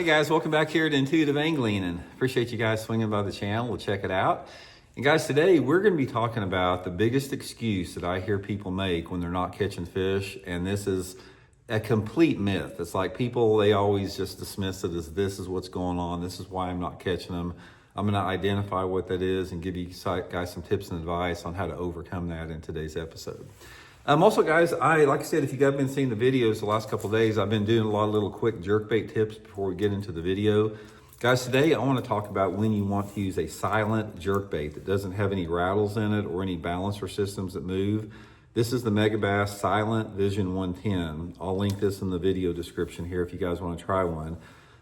Hey guys, welcome back here to Intuitive Angling, and appreciate you guys swinging by the channel to check it out. And guys, today we're going to be talking about the biggest excuse that I hear people make when they're not catching fish, and this is a complete myth. It's like people, they always just dismiss it as this is what's going on, this is why I'm not catching them. I'm going to identify what that is and give you guys some tips and advice on how to overcome that in today's episode. Also, guys, like I said, if you guys have been seeing the videos the last couple of days, I've been doing a lot of little quick jerkbait tips before we get into the video. Guys, today I want to talk about when you want to use a silent jerkbait that doesn't have any rattles in it or any balancer systems that move. This is the Megabass Silent Vision 110. I'll link this in the video description here if you guys want to try one.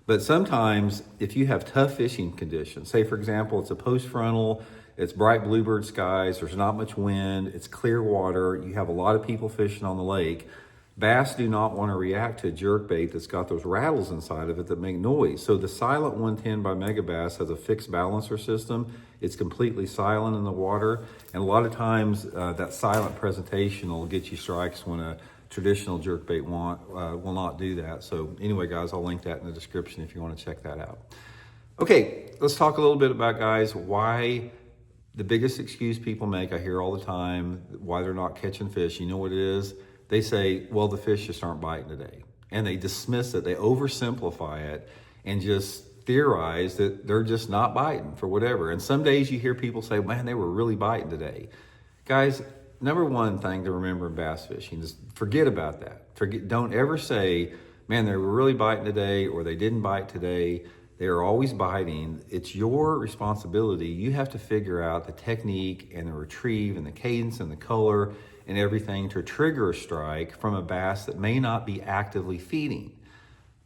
But sometimes if you have tough fishing conditions, say for example, it's a post-frontal, it's bright bluebird skies, there's not much wind, it's clear water, you have a lot of people fishing on the lake, bass do not want to react to a jerkbait that's got those rattles inside of it that make noise. So the Silent 110 by Megabass has a fixed balancer system. It's completely silent in the water, and a lot of times that silent presentation will get you strikes when a traditional jerkbait will not do that. So anyway, guys, I'll link that in the description if you want to check that out. Okay, let's talk a little bit about, guys, why the biggest excuse people make, I hear all the time, why they're not catching fish. You know what it is? They say, well, the fish just aren't biting today. And they dismiss it, they oversimplify it, and just theorize that they're just not biting for whatever. And some days you hear people say, man, they were really biting today. Guys, number one thing to remember in bass fishing is forget about that. Don't ever say, man, they were really biting today or they didn't bite today. They are always biting. It's your responsibility. You have to figure out the technique and the retrieve and the cadence and the color and everything to trigger a strike from a bass that may not be actively feeding.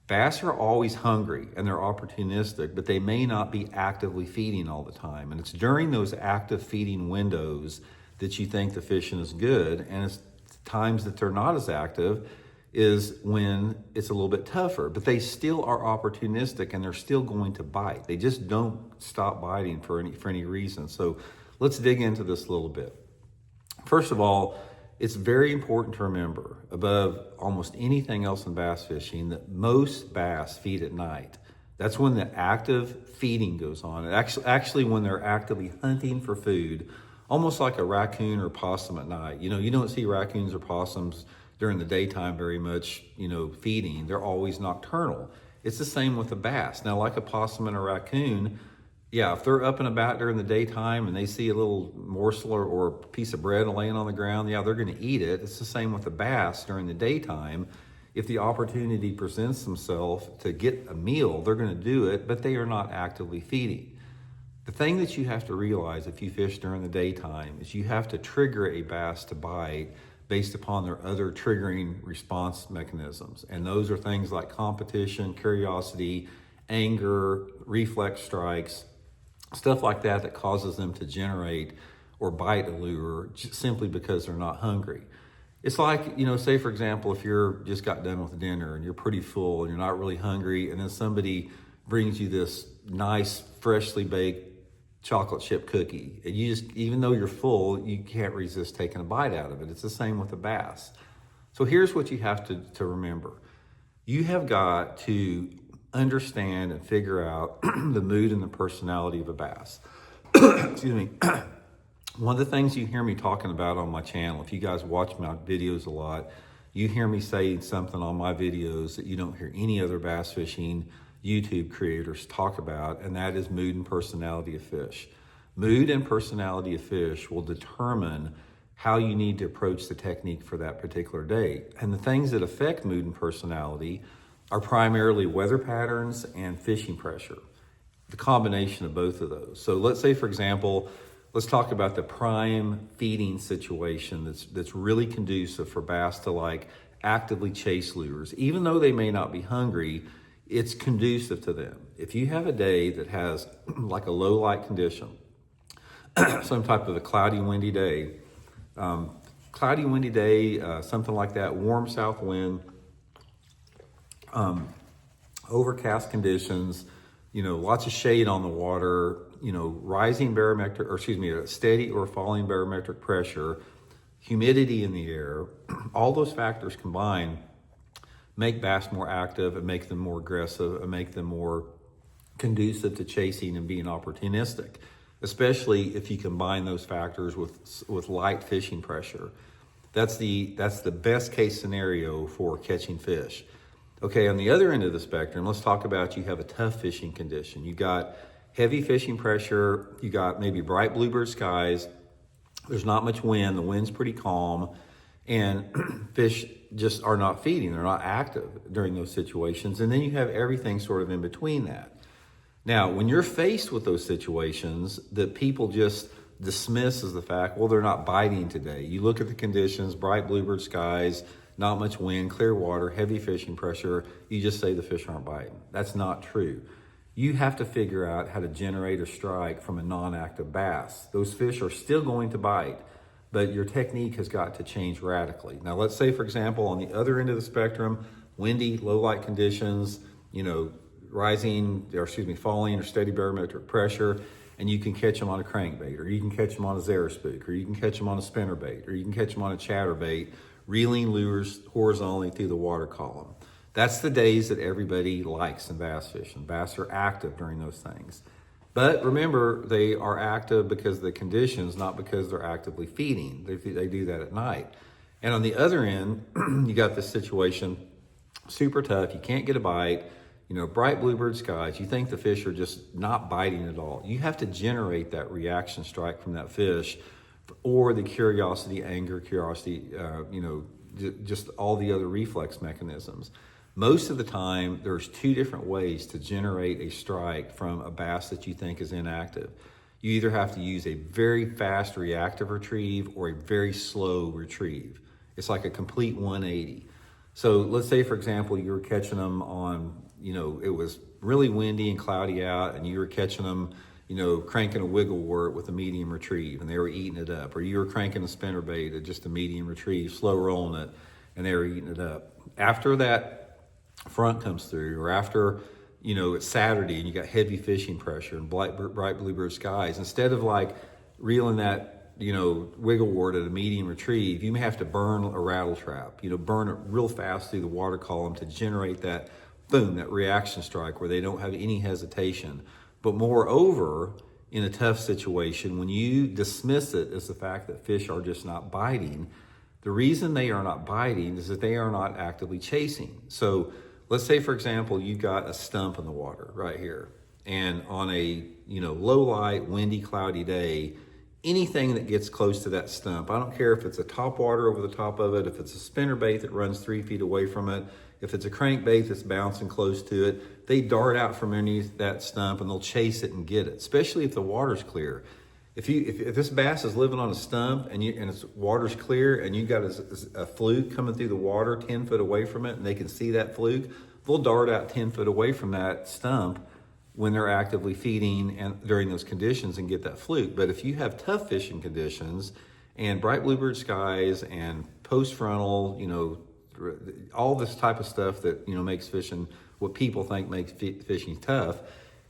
Bass are always hungry and they're opportunistic, but they may not be actively feeding all the time. And it's during those active feeding windows that you think the fishing is good, and it's times that they're not as active is when it's a little bit tougher, but they still are opportunistic and they're still going to bite. They just don't stop biting for any reason. So let's dig into this a little bit. First of all, it's very important to remember, above almost anything else in bass fishing, that most bass feed at night. That's when the active feeding goes on. Actually when they're actively hunting for food, almost like a raccoon or possum at night. You know, you don't see raccoons or possums during the daytime very much, feeding. They're always nocturnal. It's the same with a bass. Now, like a possum and a raccoon, yeah, if they're up and about during the daytime and they see a little morsel or a piece of bread laying on the ground, yeah, they're going to eat it. It's the same with a bass during the daytime. If the opportunity presents themselves to get a meal, they're going to do it, but they are not actively feeding. The thing that you have to realize if you fish during the daytime is you have to trigger a bass to bite based upon their other triggering response mechanisms. And those are things like competition, curiosity, anger, reflex strikes, stuff like that causes them to generate or bite a lure simply because they're not hungry. It's like, say for example, if you're just got done with dinner and you're pretty full and you're not really hungry, and then somebody brings you this nice, freshly baked chocolate chip cookie, and you just, even though you're full, you can't resist taking a bite out of it. It's the same with a bass. So here's what you have to remember. You have got to understand and figure out the mood and the personality of a bass. Excuse me. One of the things you hear me talking about on my channel, if you guys watch my videos a lot, you hear me say something on my videos that you don't hear any other bass fishing YouTube creators talk about, and that is mood and personality of fish. Mood and personality of fish will determine how you need to approach the technique for that particular day. And the things that affect mood and personality are primarily weather patterns and fishing pressure, the combination of both of those. So let's say, for example, let's talk about the prime feeding situation that's really conducive for bass to actively chase lures. Even though they may not be hungry, it's conducive to them. If you have a day that has like a low light condition, some type of a cloudy, windy day, something like that, warm south wind, overcast conditions, lots of shade on the water, rising barometric, a steady or falling barometric pressure, humidity in the air, all those factors combined make bass more active and make them more aggressive and make them more conducive to chasing and being opportunistic, especially if you combine those factors with light fishing pressure. That's the best case scenario for catching fish. Okay, on the other end of the spectrum, let's talk about you have a tough fishing condition. You got heavy fishing pressure, you got maybe bright bluebird skies, there's not much wind, the wind's pretty calm, and fish just are not feeding, they're not active during those situations. And then you have everything sort of in between that. Now, when you're faced with those situations that people just dismiss as the fact, well, they're not biting today. You look at the conditions, bright bluebird skies, not much wind, clear water, heavy fishing pressure, you just say the fish aren't biting. That's not true. You have to figure out how to generate a strike from a non-active bass. Those fish are still going to bite, but your technique has got to change radically. Now, let's say, for example, on the other end of the spectrum, windy, low light conditions, falling or steady barometric pressure, and you can catch them on a crankbait, or you can catch them on a Xerospook, or you can catch them on a spinnerbait, or you can catch them on a chatterbait, reeling lures horizontally through the water column. That's the days that everybody likes in bass fishing. Bass are active during those things. But remember, they are active because of the conditions, not because they're actively feeding. They do that at night. And on the other end, you got this situation, super tough, you can't get a bite, bright bluebird skies, you think the fish are just not biting at all. You have to generate that reaction strike from that fish, or the curiosity, anger, just all the other reflex mechanisms. Most of the time, there's two different ways to generate a strike from a bass that you think is inactive. You either have to use a very fast reactive retrieve or a very slow retrieve. It's like a complete 180. So let's say, for example, you were catching them on, it was really windy and cloudy out, and you were catching them, cranking a wiggle wort with a medium retrieve, and they were eating it up. Or you were cranking a spinnerbait at just a medium retrieve, slow rolling it, and they were eating it up. After that front comes through, or after, it's Saturday and you got heavy fishing pressure and bright bluebird skies, instead of like reeling that, wiggle wort at a medium retrieve, you may have to burn a rattle trap, burn it real fast through the water column to generate that, boom, that reaction strike where they don't have any hesitation. But moreover, in a tough situation, when you dismiss it as the fact that fish are just not biting, the reason they are not biting is that they are not actively chasing. So let's say, for example, you got a stump in the water right here, and on a low light, windy, cloudy day, anything that gets close to that stump, I don't care if it's a top water over the top of it, if it's a spinnerbait that runs 3 feet away from it, if it's a crankbait that's bouncing close to it, they dart out from underneath that stump and they'll chase it and get it, especially if the water's clear. If this bass is living on a stump and its water's clear and you got a fluke coming through the water 10 foot away from it and they can see that fluke, they'll dart out 10 foot away from that stump when they're actively feeding and during those conditions and get that fluke. But if you have tough fishing conditions and bright bluebird skies and post frontal, all this type of stuff that makes fishing what people think makes fishing tough,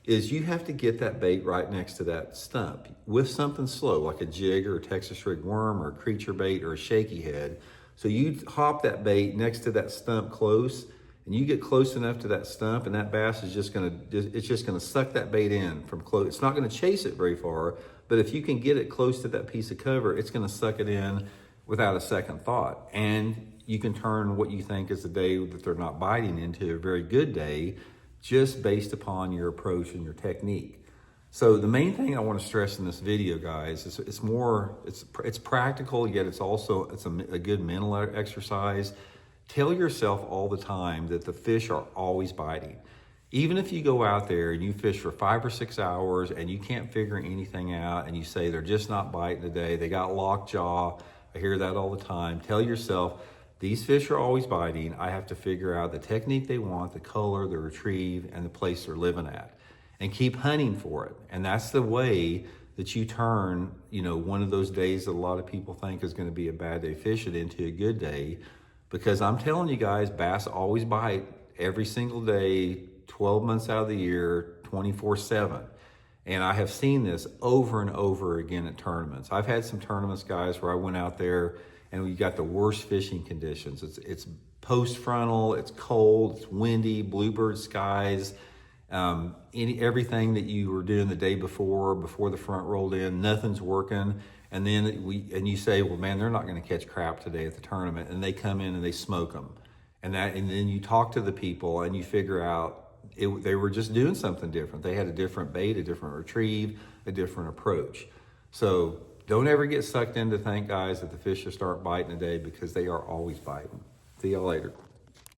is you have to get that bait right next to that stump with something slow, like a jig or a Texas rig worm or a creature bait or a shaky head. So you hop that bait next to that stump close, and you get close enough to that stump, and that bass is just gonna suck that bait in from close. It's not gonna chase it very far, but if you can get it close to that piece of cover, it's gonna suck it in without a second thought. And you can turn what you think is a day that they're not biting into a very good day, just based upon your approach and your technique. So the main thing I want to stress in this video, guys, is it's practical, yet it's a good mental exercise. Tell yourself all the time that the fish are always biting. Even if you go out there and you fish for 5 or 6 hours and you can't figure anything out and you say they're just not biting today, they got locked jaw, I hear that all the time. Tell yourself, these fish are always biting. I have to figure out the technique they want, the color, the retrieve, and the place they're living at, and keep hunting for it. And that's the way that you turn, one of those days that a lot of people think is going to be a bad day fishing into a good day. Because I'm telling you guys, bass always bite every single day, 12 months out of the year, 24/7. And I have seen this over and over again at tournaments. I've had some tournaments, guys, where I went out there and we got the worst fishing conditions. It's post frontal, it's cold, it's windy, bluebird skies, everything that you were doing the day before the front rolled in, nothing's working. And then you say, well, man, they're not going to catch crap today at the tournament. And they come in and they smoke them. And then you talk to the people and you figure out they were just doing something different. They had a different bait, a different retrieve, a different approach. So don't ever get sucked into think, guys, that the fish will start biting today, because they are always biting. See y'all later.